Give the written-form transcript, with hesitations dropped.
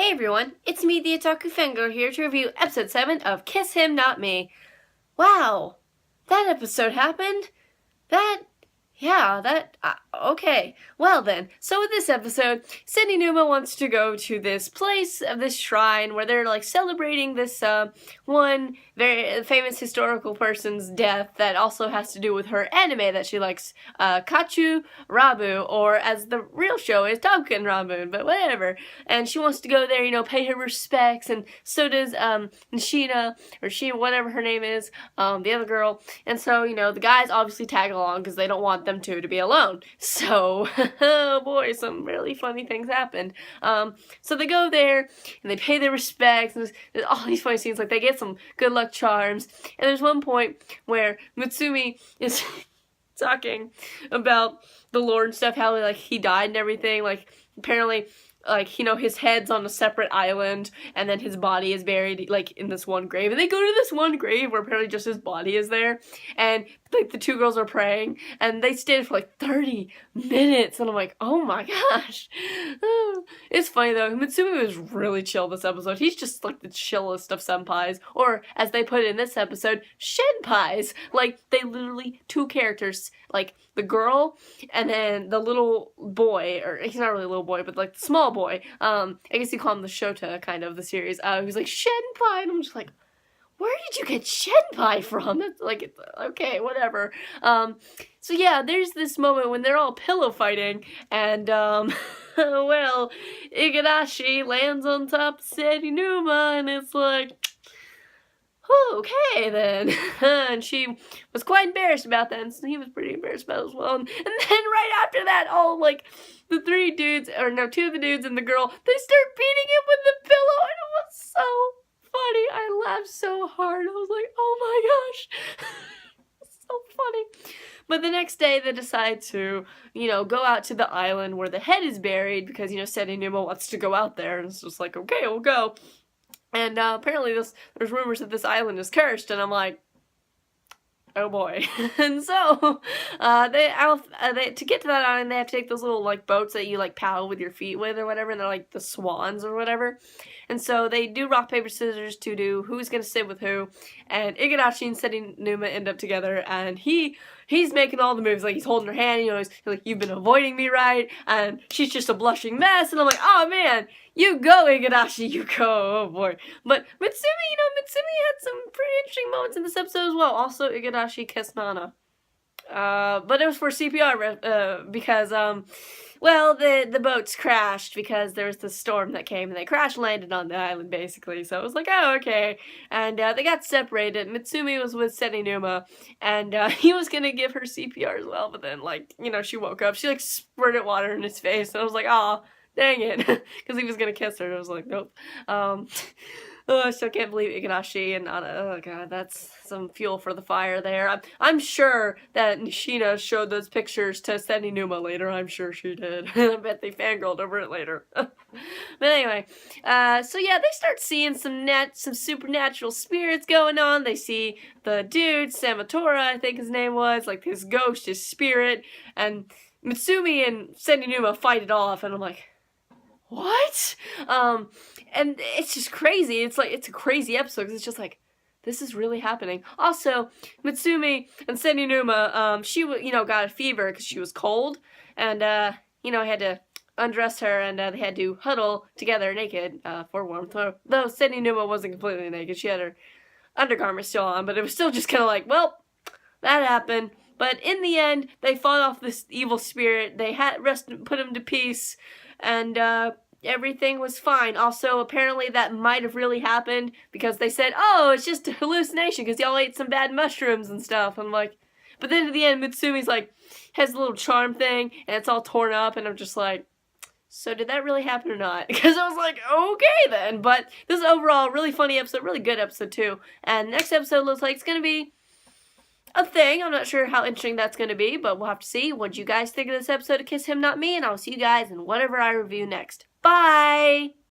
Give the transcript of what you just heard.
Hey everyone, it's me, the Otaku Fangirl, here to review episode 7 of Kiss Him Not Me. Wow, that episode happened? Okay. Well then, so in this episode, Cindy Numa wants to go to this place, this shrine, where they're like celebrating this one very famous historical person's death that also has to do with her anime that she likes, Kachu Rabu, or as the real show is, Tonkin Rabu, but whatever. And she wants to go there, pay her respects, and so does Nishina, or she, whatever her name is, the other girl. And so, the guys obviously tag along because they don't want them to be alone. So, oh boy, some really funny things happened. So they go there and they pay their respects, and there's all these funny scenes, like they get some good luck charms. And there's one point where Mutsumi is talking about the lore and stuff, how like he died and everything. Like apparently, like, his head's on a separate island, and then his body is buried, like, in this one grave. And they go to this one grave where apparently just his body is there, and, like, the two girls are praying, and they stayed for, like, 30 minutes, and I'm like, oh my gosh. It's funny, though. Mitsumi was really chill this episode. He's just, like, the chillest of senpais, or, as they put it in this episode, shenpais. Like, they literally, two characters, like, the girl, and then the little boy, or he's not really a little boy, but, like, the small boy, I guess you call him the Shota, kind of, the series, who's like, Shenpai, and I'm just like, where did you get Shenpai from? It's like, okay, whatever. So yeah, there's this moment when they're all pillow fighting, and, well, Igarashi lands on top of Senninuma, and it's like, okay then. And she was quite embarrassed about that, and he was pretty embarrassed about it as well. And then right after that, the three dudes, or no, two of the dudes and the girl, they start beating him with the pillow, and it was so funny. I laughed so hard. I was like, oh my gosh. So funny. But the next day they decide to, go out to the island where the head is buried, because, Senninuma wants to go out there, and it's just like, okay, we'll go. And apparently there's rumors that this island is cursed, and I'm like, oh boy. And so they to get to that island, they have to take those little like boats that you like paddle with your feet with or whatever, and they're like the swans or whatever. And so they do rock paper scissors to do who's gonna sit with who, and Igarashi and Senninuma end up together, and he's making all the moves, like he's holding her hand, he's like, you've been avoiding me, right? And she's just a blushing mess, and I'm like, oh man, you go, Igarashi, you go, oh boy. But Mitsumi, Mitsumi had some pretty interesting moments in this episode as well. Also, Igarashi kissed Nana. But it was for CPR, because, well, the boats crashed because there was this storm that came, and they crash landed on the island, basically. So it was like, oh, okay. And, they got separated. Mitsumi was with Senninuma, and, he was gonna give her CPR as well, but then, like, she woke up. She, like, spurted water in his face, and I was like, oh, dang it. Because he was gonna kiss her, and I was like, nope. Oh, I still can't believe Igarashi and Nana. Oh god, that's some fuel for the fire there. I'm sure that Nishina showed those pictures to Senninuma later. I'm sure she did. I bet they fangirled over it later. But anyway, so yeah, they start seeing some supernatural spirits going on. They see the dude, Samatora, I think his name was, like his ghost, his spirit, and Mitsumi and Senninuma fight it off, and I'm like, what? And it's just crazy. It's like, it's a crazy episode, because it's just like, this is really happening. Also, Mitsumi and Senninuma, she, got a fever because she was cold, and, I had to undress her, and they had to huddle together naked, for warmth. Though Senninuma wasn't completely naked. She had her undergarments still on, but it was still just kind of like, well, that happened. But in the end, they fought off this evil spirit. They put him to peace, and, everything was fine. Also, apparently that might have really happened, because they said, oh, it's just a hallucination because y'all ate some bad mushrooms and stuff. I'm like, but then at the end, Mitsumi's like, has a little charm thing, and it's all torn up, and I'm just like, so did that really happen or not? Because I was like, okay then. But this is overall a really funny episode, really good episode too. And next episode looks like it's going to be a thing. I'm not sure how interesting that's going to be, but we'll have to see. What you guys think of this episode of Kiss Him Not Me? And I'll see you guys in whatever I review next. Bye!